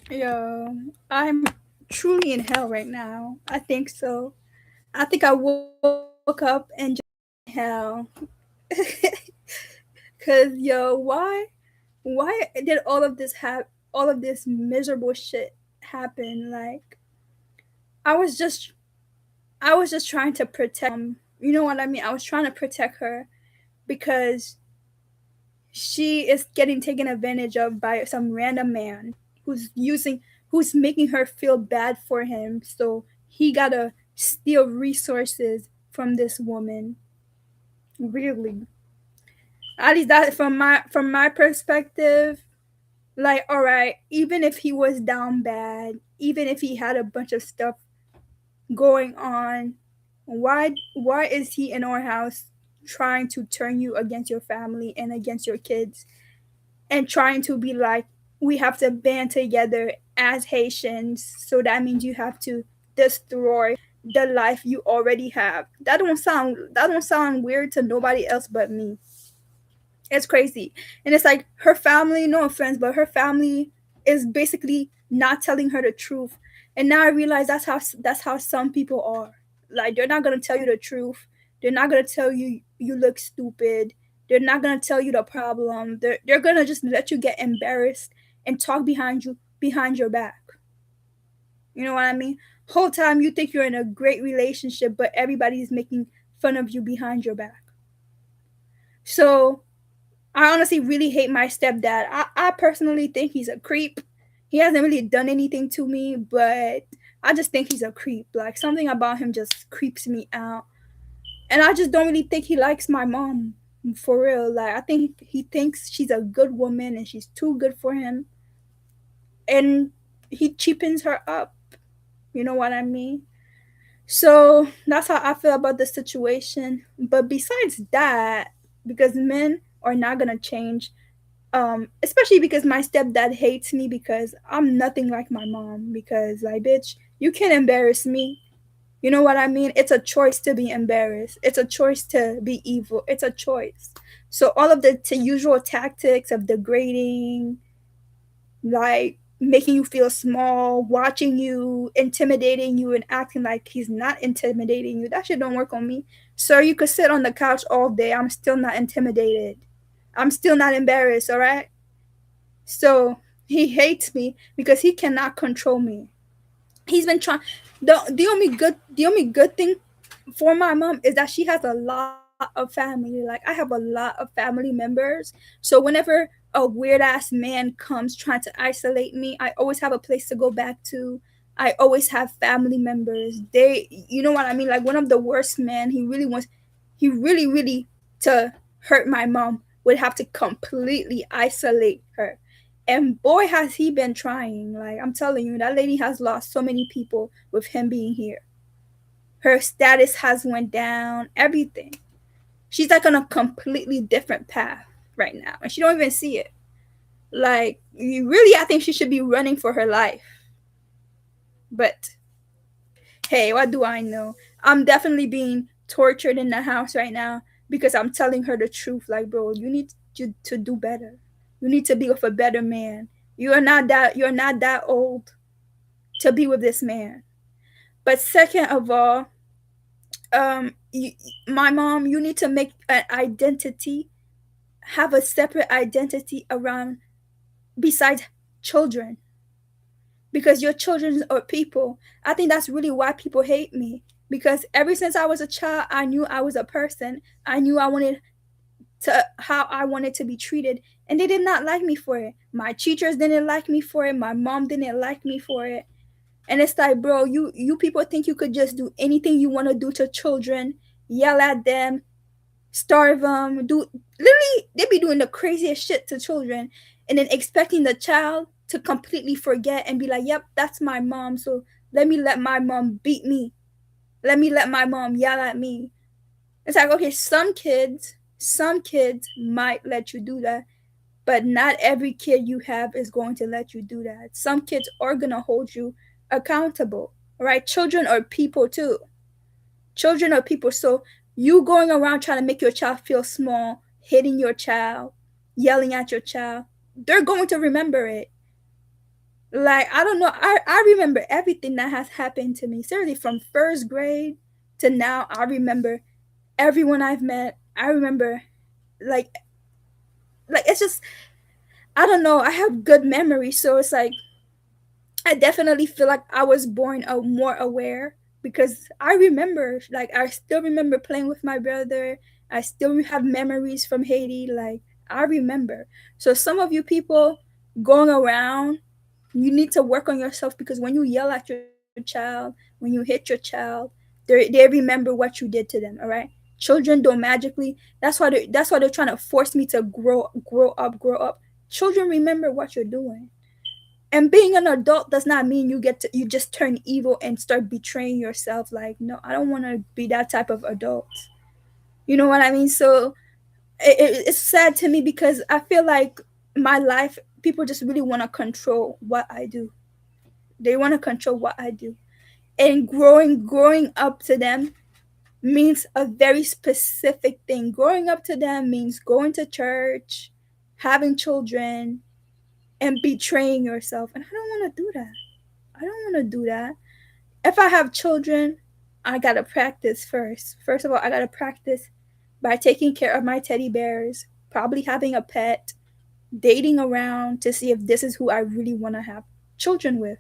Yo, I'm truly in hell right now. I think so. I think I woke up and just hell. Cause yo, why did all of this miserable shit happen? Like I was just I was just trying to protect you know what I mean? I was trying to protect her because she is getting taken advantage of by some random man who's using who's making her feel bad for him, so he gotta steal resources from this woman. Really, at least that from my perspective. Like, all right, even if he was down bad, even if he had a bunch of stuff going on, why is he in our house trying to turn you against your family and against your kids, and trying to be like, we have to band together as Haitians, so that means you have to destroy the life you already have. That don't sound weird to nobody else but me. It's crazy. And it's like her family, no offense, but her family is basically not telling her the truth. And now I realize that's how some people are. Like they're not gonna tell you the truth. They're not gonna tell you you look stupid. They're not gonna tell you the problem. They're gonna just let you get embarrassed and talk behind your back. You know what I mean? Whole time you think you're in a great relationship, but everybody's making fun of you behind your back. So I honestly really hate my stepdad. I personally think he's a creep. He hasn't really done anything to me, but I just think he's a creep. Like something about him just creeps me out. And I just don't really think he likes my mom for real. Like I think he thinks she's a good woman and she's too good for him. And he cheapens her up. You know what I mean? So that's how I feel about the situation. But besides that, because men are not gonna change, especially because my stepdad hates me because I'm nothing like my mom. Because like, bitch, you can't embarrass me. You know what I mean? It's a choice to be embarrassed. It's a choice to be evil. It's a choice. So all of the usual tactics of degrading, like making you feel small, watching you, intimidating you, and acting like he's not intimidating you, that shit don't work on me. Sir, you could sit on the couch all day. I'm still not intimidated. I'm still not embarrassed, all right? So he hates me because he cannot control me. He's been trying. The only good thing for my mom is that she has a lot of family. Like I have a lot of family members. So whenever a weird ass man comes trying to isolate me, I always have a place to go back to. I always have family members. You know what I mean? Like one of the worst men, he really to hurt my mom would have to completely isolate her. And boy has he been trying. Like I'm telling you, that lady has lost so many people with him being here. Her status has went down, everything. She's like on a completely different path right now, and she don't even see it. Like really, I think she should be running for her life. But hey, what do I know? I'm definitely being tortured in the house right now because I'm telling her the truth. Like, bro, you need to do better. You need to be with a better man. You're not that old to be with this man. But second of all, you, my mom, you need to make an identity, have a separate identity around besides children, because your children are people. I think that's really why people hate me, because ever since I was a child, I knew I was a person. I knew I wanted to how I wanted to be treated, and they did not like me for it. My teachers didn't like me for it. My mom didn't like me for it. And it's like, bro, you people think you could just do anything you want to do to children, yell at them, starve them, do literally they be doing the craziest shit to children, and then expecting the child to completely forget and be like, "Yep, that's my mom. So let my mom beat me. Let me let my mom yell at me." It's like, okay, some kids might let you do that, but not every kid you have is going to let you do that. Some kids are gonna hold you accountable, right? Children are people too. Children are people. So you going around trying to make your child feel small, hitting your child, yelling at your child, they're going to remember it. Like, I don't know. I remember everything that has happened to me. Seriously, from first grade to now, I remember everyone I've met. I remember, like, it's just, I don't know. I have good memory, so it's like I definitely feel like I was born more aware because I remember, like, I still remember playing with my brother. I still have memories from Haiti. Like, I remember. So, some of you people going around, you need to work on yourself because when you yell at your child, when you hit your child, they remember what you did to them. All right, children don't magically. That's why they're trying to force me to grow up. Children remember what you're doing. And being an adult does not mean you just turn evil and start betraying yourself. Like, no, I don't want to be that type of adult. You know what I mean? So it's sad to me because I feel like my life, people just really want to control what I do. They want to control what I do. And growing up to them means a very specific thing. Growing up to them means going to church, having children, and betraying yourself. And I don't want to do that. I don't want to do that. If I have children, I gotta practice first. First of all, I gotta practice by taking care of my teddy bears, probably having a pet, dating around to see if this is who I really want to have children with.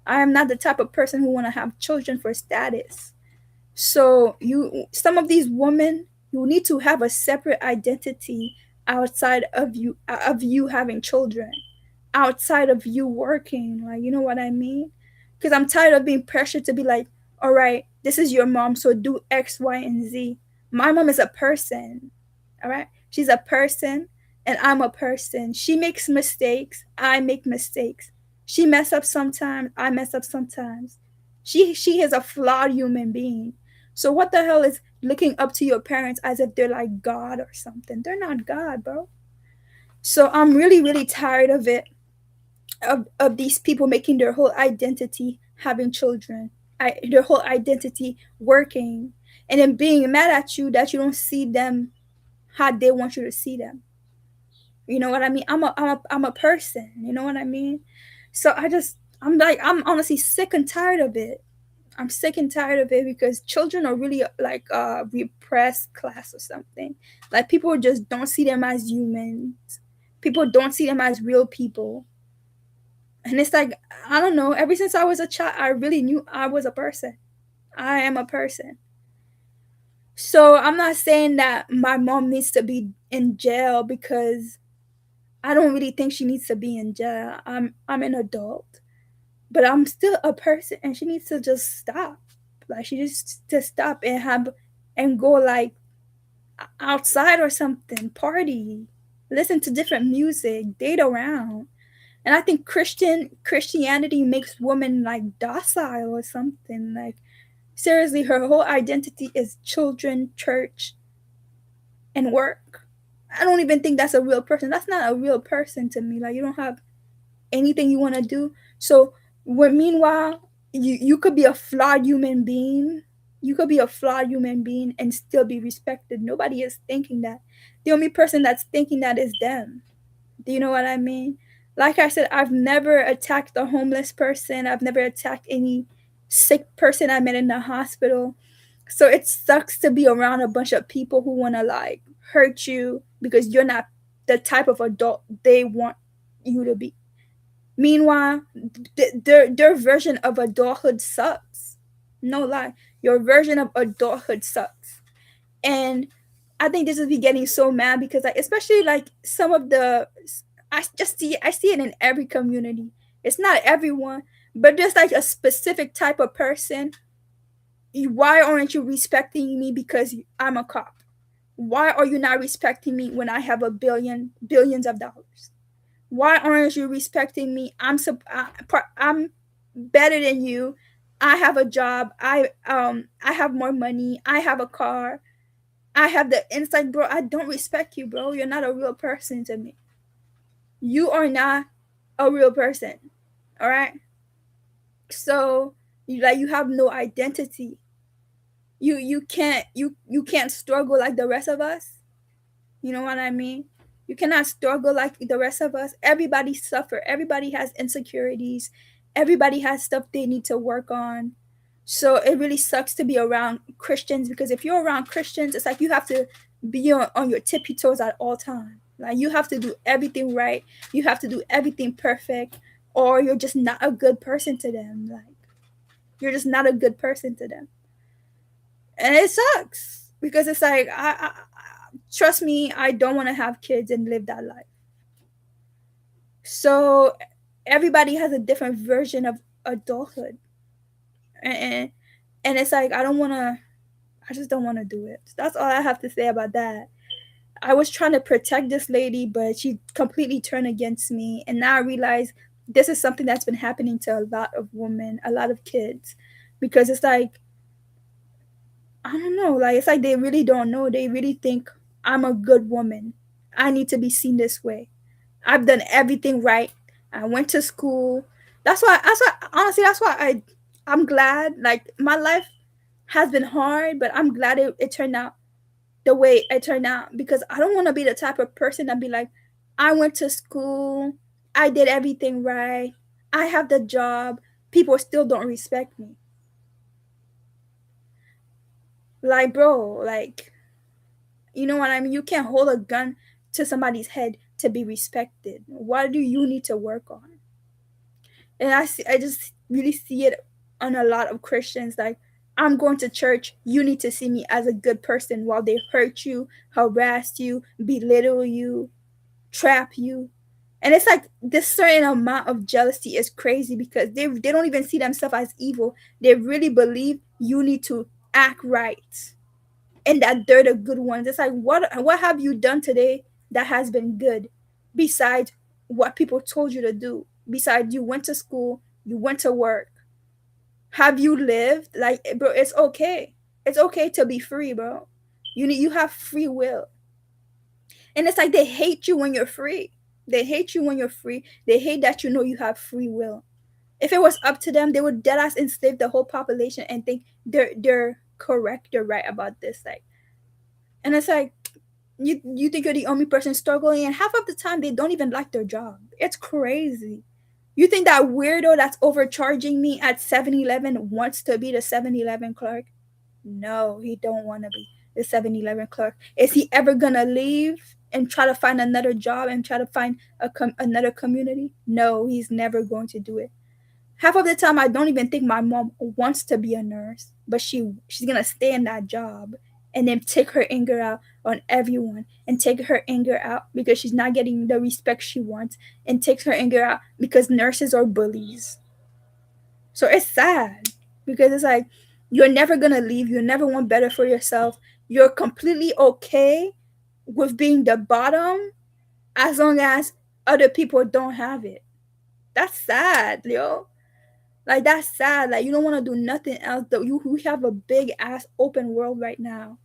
I am not the type of person who want to have children for status. So some of these women, you need to have a separate identity outside of you having children, outside of you working. Like, you know what I mean? Because I'm tired of being pressured to be like, all right, this is your mom, so do X, Y, and Z. My mom is a person. All right, she's a person, and I'm a person. She makes mistakes. I make mistakes. She mess up sometimes. I mess up sometimes. She is a flawed human being. So what the hell is looking up to your parents as if they're like God or something? They're not God, bro. So I'm really, really tired of it, of these people making their whole identity having children, their whole identity working, and then being mad at you that you don't see them how they want you to see them. You know what I mean? I'm a person. You know what I mean? So I'm honestly sick and tired of it. I'm sick and tired of it because children are really like a repressed class or something. Like, people just don't see them as humans. People don't see them as real people. And it's like, I don't know, ever since I was a child, I really knew I was a person. I am a person. So I'm not saying that my mom needs to be in jail because I don't really think she needs to be in jail. I'm an adult, but I'm still a person and she needs to just stop. Like, she just to stop and have and go like outside or something, party, listen to different music, date around. And I think Christianity makes women like docile or something. Like, seriously, her whole identity is children, church, and work. I don't even think that's a real person. That's not a real person to me. Like, you don't have anything you want to do. So when meanwhile, you could be a flawed human being. You could be a flawed human being and still be respected. Nobody is thinking that. The only person that's thinking that is them. Do you know what I mean? Like I said, I've never attacked a homeless person. I've never attacked any sick person I met in the hospital. So it sucks to be around a bunch of people who want to like hurt you because you're not the type of adult they want you to be. Meanwhile, their version of adulthood sucks. No lie. Your version of adulthood sucks. And I think this is me getting so mad because, like, especially like some of the, I see it in every community. It's not everyone, but there's like a specific type of person. Why aren't you respecting me because I'm a cop? Why are you not respecting me when I have billions of dollars? Why aren't you respecting me? I'm better than you. I have a job. I have more money. I have a car. I have the insight, bro. I don't respect you, bro. You're not a real person to me. You are not a real person. All right. So you have no identity. You can't struggle like the rest of us. You know what I mean? You cannot struggle like the rest of us. Everybody suffer. Everybody has insecurities. Everybody has stuff they need to work on. So it really sucks to be around Christians, because if you're around Christians, it's like you have to be on your tippy toes at all times. Like you have to do everything right. You have to do everything perfect, or you're just not a good person to them. Like you're just not a good person to them, and it sucks because it's like trust me, I don't want to have kids and live that life. So everybody has a different version of adulthood, and and it's like I just don't want to do it. That's all I have to say about that. I was trying to protect this lady, but she completely turned against me. And now I realize this is something that's been happening to a lot of women, a lot of kids, because it's like, I don't know, like, it's like they really don't know. They really think I'm a good woman. I need to be seen this way. I've done everything right. I went to school. Honestly, that's why I'm glad. Like, my life has been hard, but I'm glad it turned out the way it turned out, because I don't want to be the type of person that be like, I went to school, I did everything right, I have the job, people still don't respect me. Like, bro, like, you know what I mean? You can't hold a gun to somebody's head to be respected. What do you need to work on? And I just really see it on a lot of Christians. Like, I'm going to church. You need to see me as a good person, while they hurt you, harass you, belittle you, trap you. And it's like this certain amount of jealousy is crazy, because they don't even see themselves as evil. They really believe you need to act right, and that they're the good ones. It's like, what have you done today that has been good, besides what people told you to do? Besides, you went to school, you went to work. Have you lived? Like, bro, it's okay. It's okay to be free, bro. You have free will. And it's like they hate you when you're free. They hate you when you're free. They hate that you know you have free will. If it was up to them, they would deadass enslave the whole population and think they're correct, they're right about this. Like, and it's like, you think you're the only person struggling, and half of the time they don't even like their job. It's crazy. You think that weirdo that's overcharging me at 7-Eleven wants to be the 7-Eleven clerk? No, he don't want to be the 7-Eleven clerk. Is he ever gonna leave and try to find another job and try to find another community? No, he's never going to do it. Half of the time, I don't even think my mom wants to be a nurse, but she's gonna stay in that job and then take her anger out on everyone, and take her anger out because she's not getting the respect she wants, and takes her anger out because nurses are bullies. So it's sad, because it's like, you're never gonna leave. You never want better for yourself. You're completely okay with being the bottom, as long as other people don't have it. That's sad, yo. Like, that's sad. Like, you don't want to do nothing else. Though we have a big ass open world right now,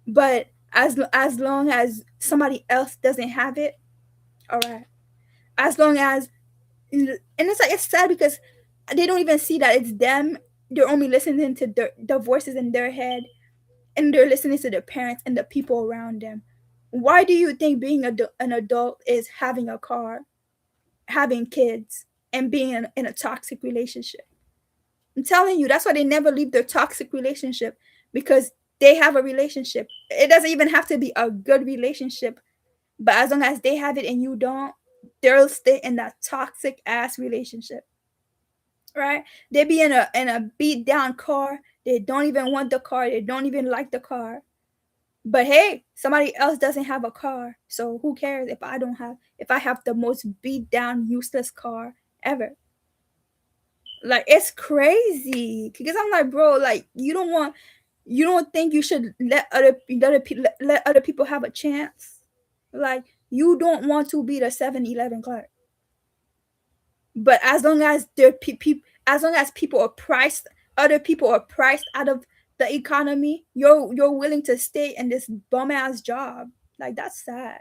but as long as somebody else doesn't have it, all right. As long as, and it's like, it's sad because they don't even see that it's them. They're only listening to the voices in their head, and they're listening to their parents and the people around them. Why do you think being an adult is having a car, having kids, and being in a toxic relationship? I'm telling you, that's why they never leave their toxic relationship, because they have a relationship. It doesn't even have to be a good relationship, but as long as they have it and you don't, they'll stay in that toxic ass relationship, right? They be in a beat down car. They don't even want the car. They don't even like the car. But hey, somebody else doesn't have a car, so who cares if I have the most beat down useless car ever? Like, it's crazy, because I'm like, bro, like, you don't think you should let other people have a chance? Like, you don't want to be the 7-Eleven clerk, but as long as as long as other people are priced out of the economy, you're willing to stay in this bum ass job. Like, that's sad.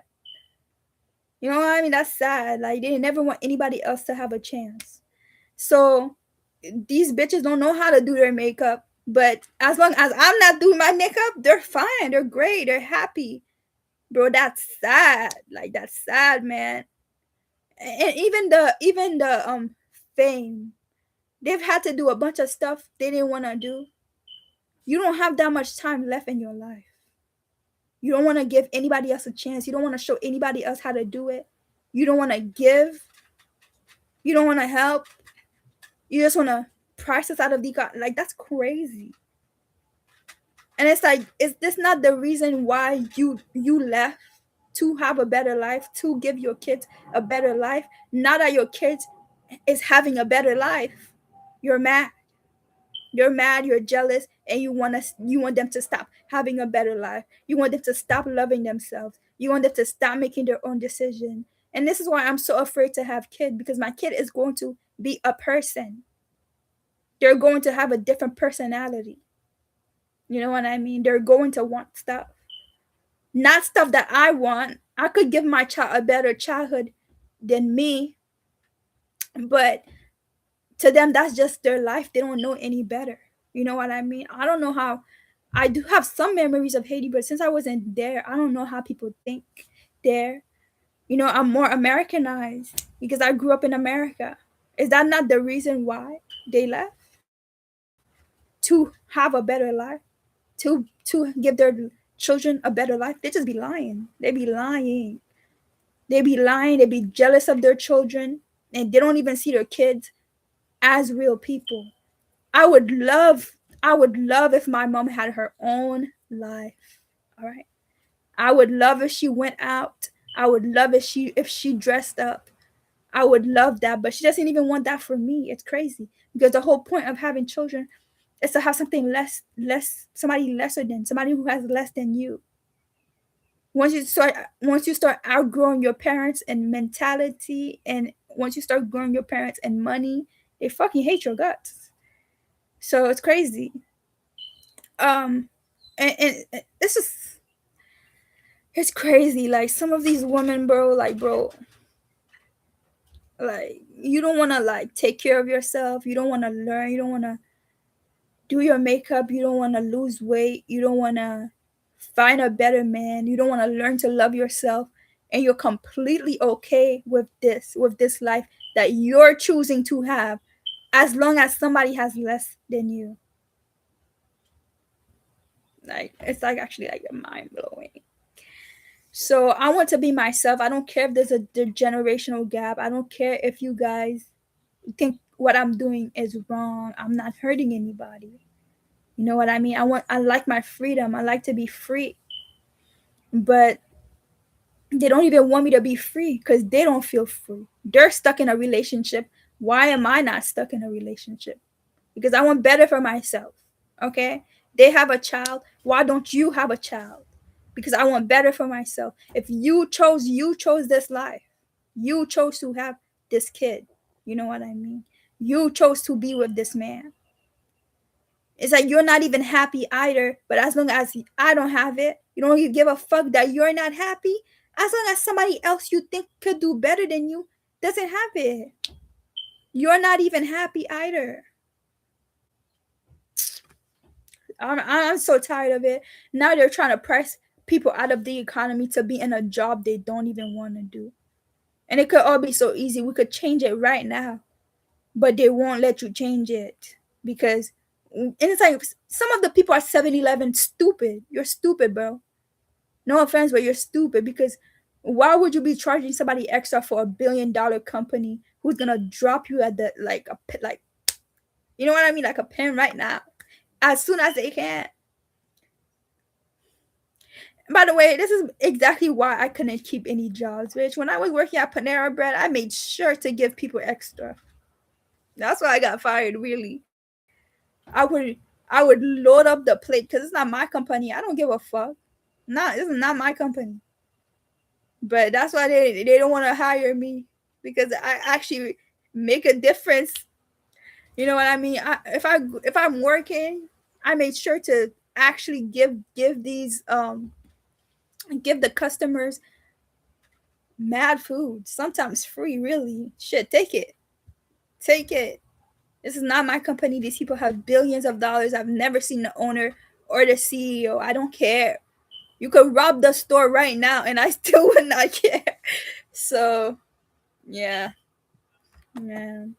You know what I mean? That's sad. Like, they never want anybody else to have a chance. So these bitches don't know how to do their makeup, but as long as I'm not doing my makeup, they're fine. They're great. They're happy. bro. That's sad. Like that's sad, man. And even the fame, they've had to do a bunch of stuff they didn't want to do. You don't have that much time left in your life. You don't want to give anybody else a chance. You don't want to show anybody else how to do it. You don't want to give. You don't want to help. You just want to price us out of the like that's crazy. And it's like, is this not the reason why you left? To have a better life, to give your kids a better life. Now that your kids is having a better life, you're mad. You're mad, you're jealous, and you want them to stop having a better life. You want them to stop loving themselves. You want them to stop making their own decision. And this is why I'm so afraid to have kids, because my kid is going to be a person. They're going to have a different personality. You know what I mean? They're going to want stuff. Not stuff that I want. I could give my child a better childhood than me, but to them, that's just their life. They don't know any better. You know what I mean? I don't know how. I do have some memories of Haiti, but since I wasn't there, I don't know how people think there. You know, I'm more Americanized because I grew up in America. Is that not the reason why they left? To have a better life, to give their children a better life. They just be lying. They be lying. They be lying. They be jealous of their children, and they don't even see their kids as real people. I would love if my mom had her own life. All right. I would love if she went out. I would love if she dressed up. I would love that, but she doesn't even want that for me. It's crazy because the whole point of having children is to have something less somebody lesser than somebody who has less than you. Once you start outgrowing your parents and mentality, and once you start growing your parents and money, they fucking hate your guts. So it's crazy. And this is it's crazy. Like some of these women, bro, like you don't want to like take care of yourself. You don't want to learn. You don't want to do your makeup. You don't want to lose weight. You don't want to find a better man. You don't want to learn to love yourself. And you're completely okay with this life that you're choosing to have, as long as somebody has less than you. Like it's like actually like mind blowing. So I want to be myself. I don't care if there's the generational gap. I don't care if you guys think what I'm doing is wrong. I'm not hurting anybody. You know what I mean? I like my freedom. I like to be free. But they don't even want me to be free because they don't feel free. They're stuck in a relationship. Why am I not stuck in a relationship? Because I want better for myself. Okay? They have a child. Why don't you have a child? Because I want better for myself. If you chose this life. You chose to have this kid. You know what I mean? You chose to be with this man. It's like you're not even happy either, but as long as I don't have it, you don't give a fuck that you're not happy. As long as somebody else you think could do better than you doesn't have it, you're not even happy either. I'm so tired of it. Now they're trying to press people out of the economy to be in a job they don't even want to do. And it could all be so easy. We could change it right now, but they won't let you change it because, and it's like some of the people at 7-Eleven stupid. You're stupid, bro. No offense, but you're stupid because why would you be charging somebody extra for $1 billion company who's gonna drop you at the like you know what I mean, like a pin right now, as soon as they can. By the way, this is exactly why I couldn't keep any jobs, bitch. When I was working at Panera Bread, I made sure to give people extra. That's why I got fired. Really, I would I would load up the plate because it's not my company. I don't give a fuck. Not This is not my company. But that's why they don't want to hire me because I actually make a difference. You know what I mean? If I'm working, I made sure to actually give these give the customers mad food, sometimes free. Really, shit, take it. This is not my company. These people have billions of dollars. I've never seen the owner or the CEO. I don't care. You could rob the store right now, and I still would not care. So, yeah, man.